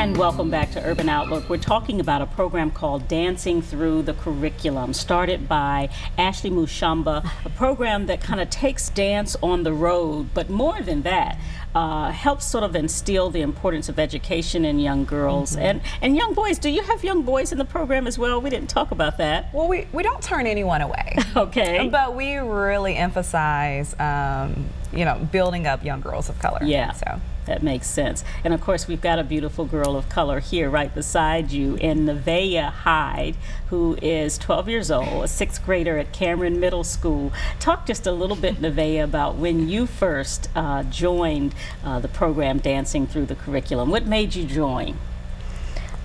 And welcome back to Urban Outlook. We're talking about a program called Dancing Through the Curriculum, started by Ashley Mushamba, a program that kind of takes dance on the road, but more than that, helps sort of instill the importance of education in young girls and young boys. Do you have young boys in the program as well? We didn't talk about that. Well, we don't turn anyone away. Okay. But we really emphasize, you know, building up young girls of color. Yeah. So. That makes sense. And of course, we've got a beautiful girl of color here right beside you in Nevaeh Hyde, who is 12 years old, a sixth grader at Cameron Middle School. Talk just a little bit, Nevaeh, about when you first joined the program Dancing Through the Curriculum. What made you join?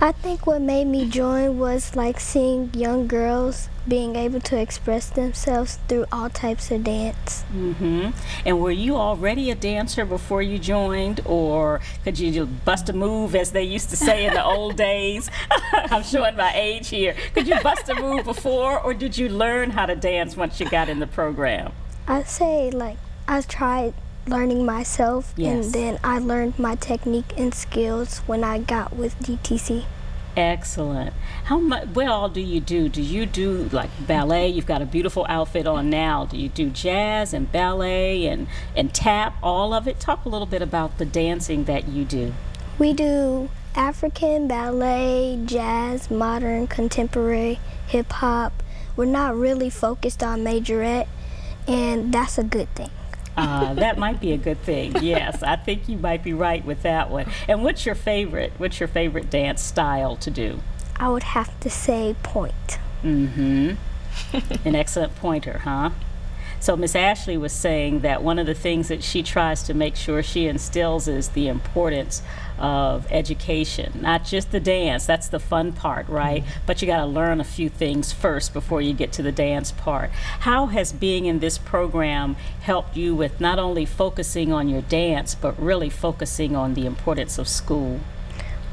I think what made me join was like seeing young girls being able to express themselves through all types of dance. And were you already a dancer before you joined, or could you just bust a move, as they used to say in the old days? I'm showing my age here. Could you bust a move before, or did you learn how to dance once you got in the program? I'd say like I tried learning myself, Yes. and then I learned my technique and skills when I got with DTC. Excellent. How much? What all do you do? Do you do like ballet? You've got a beautiful outfit on now. Do you do jazz and ballet and tap? All of it. Talk a little bit about the dancing that you do. We do African, ballet, jazz, modern, contemporary, hip hop. We're not really focused on majorette, and that's a good thing. That might be a good thing. Yes, I think you might be right with that one. And what's your favorite? What's your favorite dance style to do? I would have to say point. An excellent pointer, huh? So Miss Ashley was saying that one of the things that she tries to make sure she instills is the importance of education, not just the dance. That's the fun part, right? But you got to learn a few things first before you get to the dance part. How has being in this program helped you with not only focusing on your dance, but really focusing on the importance of school?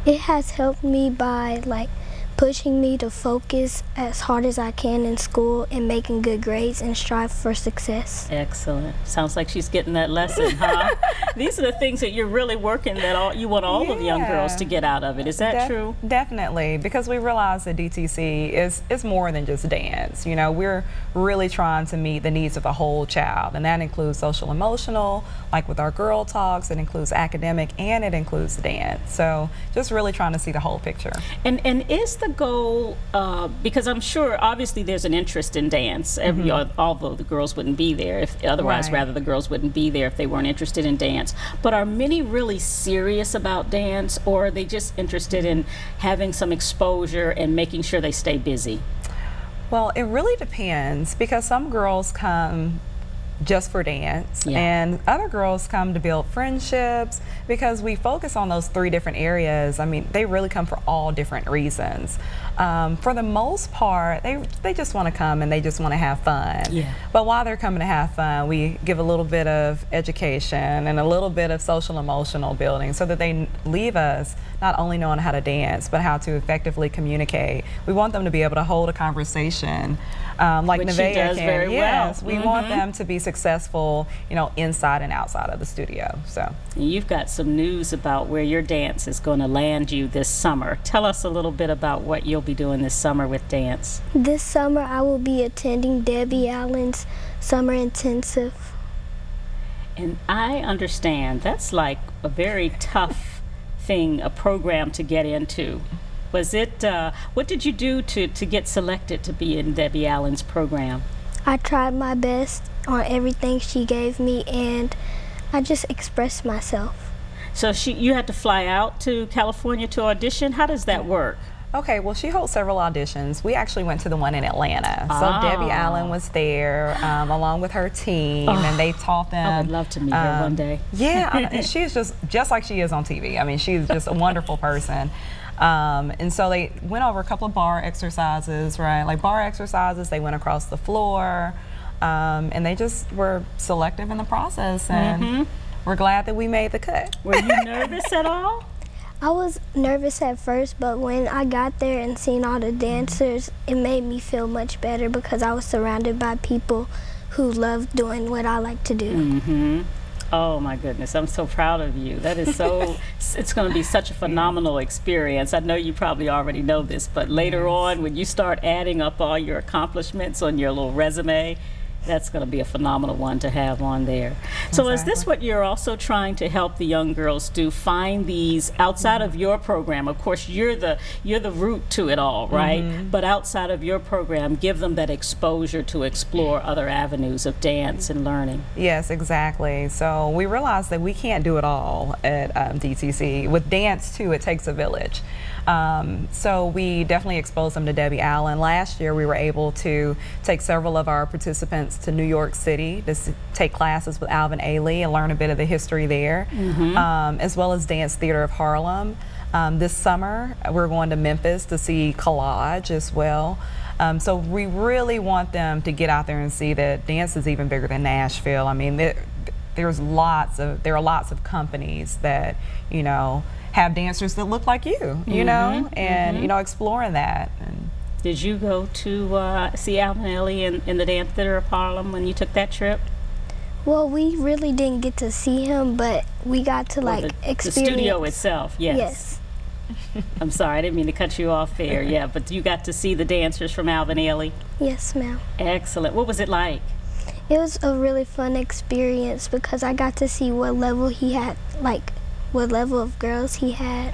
It has helped me by like pushing me to focus as hard as I can in school and making good grades and strive for success. Excellent. Sounds like she's getting that lesson, huh? These are the things that you're really working that you want all of young girls to get out of it. Is that true? Definitely, because we realize that DTC is more than just dance. You know, we're really trying to meet the needs of the whole child, and that includes social emotional, like with our girl talks, it includes academic, and it includes dance. So just really trying to see the whole picture. And is the goal, because I'm sure obviously there's an interest in dance, although the girls wouldn't be there if otherwise, rather the girls wouldn't be there if they weren't interested in dance. But are many really serious about dance, or are they just interested in having some exposure and making sure they stay busy? Well, it really depends, because some girls come just for dance, and other girls come to build friendships, because we focus on those three different areas. I mean, they really come for all different reasons. For the most part, they just want to come and they just want to have fun. But while they're coming to have fun, we give a little bit of education and a little bit of social emotional building, so that they leave us not only knowing how to dance, but how to effectively communicate. We want them to be able to hold a conversation, like Nevaeh does can. very Yes, well. we want them to be successful, you know, inside and outside of the studio. So you've got some news about where your dance is going to land you this summer. Tell us a little bit about what you'll be doing this summer with dance. This summer I will be attending Debbie Allen's Summer Intensive. And I understand that's like a very tough thing, a program to get into. Was it, what did you do to get selected to be in Debbie Allen's program? I tried my best on everything she gave me, and I just expressed myself. So you had to fly out to California to audition? How does that work? Okay, well, she holds several auditions. We actually went to the one in Atlanta. So Debbie Allen was there along with her team, and they taught them. I would love to meet her one day. Yeah, and she's just like she is on TV. I mean, she's just a wonderful person. And so they went over a couple of bar exercises, right? Like bar exercises, they went across the floor, and they just were selective in the process, and we're glad that we made the cut. Were you nervous at all? I was nervous at first, but when I got there and seen all the dancers, it made me feel much better, because I was surrounded by people who love doing what I like to do. Oh my goodness, I'm so proud of you. That is so, it's going to be such a phenomenal experience. I know you probably already know this, but later on when you start adding up all your accomplishments on your little resume, that's going to be a phenomenal one to have on there. So is this what you're also trying to help the young girls do? Find these outside of your program. Of course, you're the root to it all, right? But outside of your program, give them that exposure to explore other avenues of dance and learning. Yes, exactly. So we realized that we can't do it all at DTC. With dance too, it takes a village. So we definitely exposed them to Debbie Allen. Last year we were able to take several of our participants to New York City to take classes with Alvin Ailey and learn a bit of the history there, as well as Dance Theater of Harlem. This summer we're going to Memphis to see Collage as well. So we really want them to get out there and see that dance is even bigger than Nashville. I mean, there are lots of companies that, you know, have dancers that look like you know, and you know, exploring that. And did you go to see Alvin Ailey in the Dance Theater of Harlem when you took that trip? Well, we really didn't get to see him, but we got to experience the studio itself. Yes. I'm sorry, I didn't mean to cut you off there. Yeah, but you got to see the dancers from Alvin Ailey. Yes, ma'am. Excellent. What was it like? It was a really fun experience because I got to see what level he had, what level of girls he had.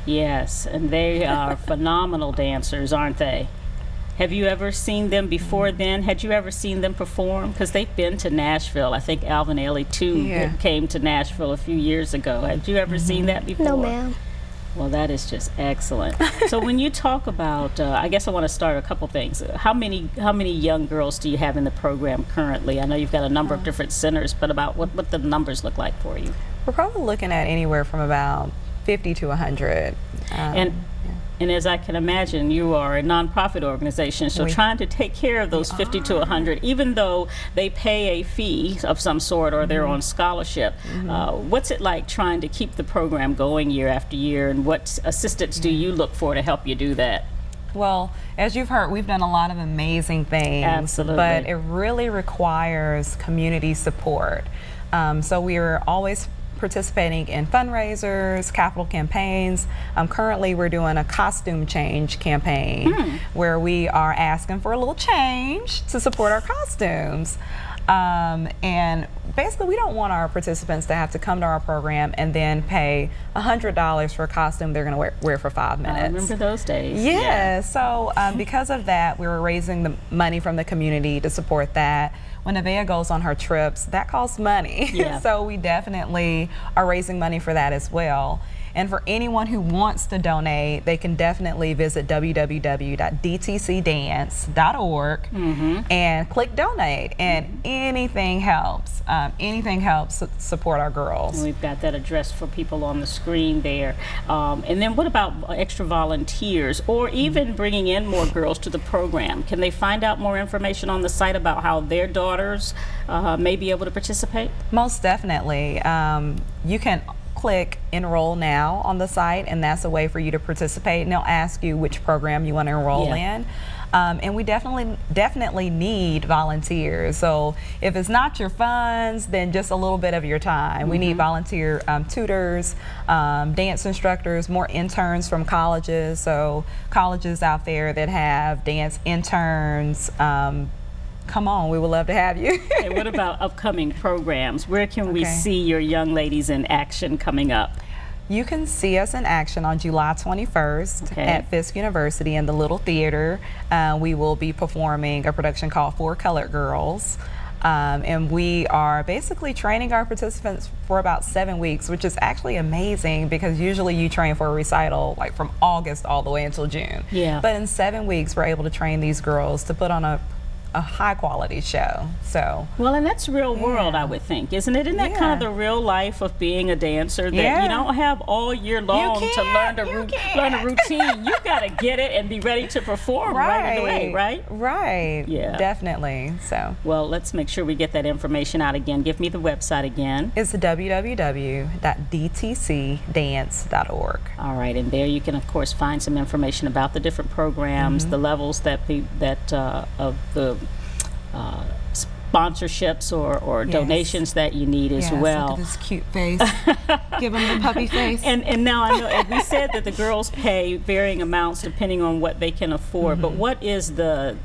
Yes, and they are phenomenal dancers, aren't they? Have you ever seen them before then? Had you ever seen them perform? Because they've been to Nashville. I think Alvin Ailey, too, came to Nashville a few years ago. Have you ever seen that before? No, ma'am. Well, that is just excellent. So when you talk about, I guess I want to start a couple things. How many young girls do you have in the program currently? I know you've got a number of different centers, but about what the numbers look like for you? We're probably looking at anywhere from about 50 to 100. And as I can imagine, you are a nonprofit organization, so trying to take care of those 50 to 100, even though they pay a fee of some sort or they're on scholarship, what's it like trying to keep the program going year after year, and what assistance do you look for to help you do that? Well, as you've heard, we've done a lot of amazing things. Absolutely. But it really requires community support. So we are always participating in fundraisers, capital campaigns. Currently we're doing a costume change campaign where we are asking for a little change to support our costumes. And basically we don't want our participants to have to come to our program and then pay $100 for a costume they're going to wear for 5 minutes. I remember those days. Yeah. So because of that, we were raising the money from the community to support that. When Nevaeh goes on her trips, that costs money. Yeah. So we definitely are raising money for that as well. And for anyone who wants to donate, they can definitely visit www.dtcdance.org and click donate, and anything helps. Anything helps support our girls. And we've got that address for people on the screen there. And then what about extra volunteers, or even bringing in more girls to the program? Can they find out more information on the site about how their daughters may be able to participate? Most definitely. You can click enroll now on the site, and that's a way for you to participate, and they'll ask you which program you want to enroll in. And we definitely need volunteers. So if it's not your funds, then just a little bit of your time. We need volunteer tutors, dance instructors, more interns from colleges. So colleges out there that have dance interns, come on, we would love to have you. And what about upcoming programs? Where can we see your young ladies in action coming up? You can see us in action on July 21st at Fisk University in the Little Theater. We will be performing a production called Four Colored Girls. And we are basically training our participants for about 7 weeks, which is actually amazing because usually you train for a recital like from August all the way until June. Yeah. But in 7 weeks, we're able to train these girls to put on a high quality show. So well, and that's real world, I would think, isn't it? Isn't that kind of the real life of being a dancer, that you don't have all year long to learn a routine? You got to get it and be ready to perform right away, right? Right. Yeah, definitely. So well, let's make sure we get that information out again. Give me the website again. It's www.dtcdance.org. All right, and there you can of course find some information about the different programs, the levels that of the sponsorships or Yes. donations that you need as well. Look at this cute face. Give them the puppy face. And now I know, and we said that the girls pay varying amounts depending on what they can afford, but what is the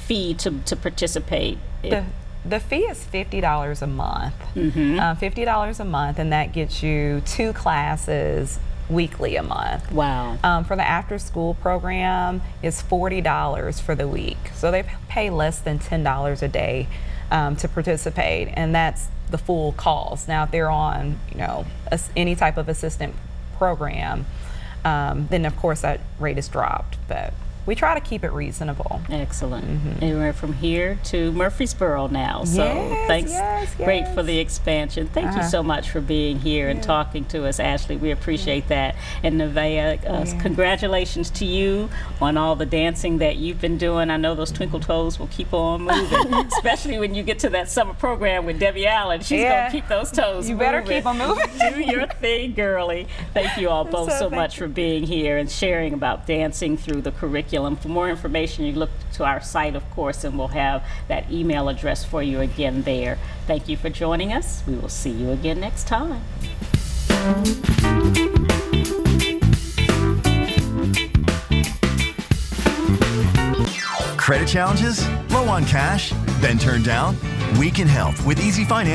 fee to participate? The fee is $50 a month. $50 a month, and that gets you 2 classes weekly a month. Wow. For the after school program, it's $40 for the week. So they pay less than $10 a day to participate, and that's the full cost. Now, if they're on, you know, any type of assistant program, then of course that rate is dropped. But we try to keep it reasonable. Excellent. And we're from here to Murfreesboro now. So Yes, thanks. yes, Great yes. for the expansion. Thank you so much for being here and talking to us, Ashley. We appreciate that. And Nevaeh, congratulations to you on all the dancing that you've been doing. I know those twinkle toes will keep on moving, especially when you get to that summer program with Debbie Allen. She's going to keep those toes You moving. better keep them moving. Do your thing, girly. Thank you all both so much for being here and sharing about dancing through the curriculum. For more information, you look to our site, of course, and we'll have that email address for you again there. Thank you for joining us. We will see you again next time. Credit challenges? Low on cash? Been turned down? We can help with Easy Finance.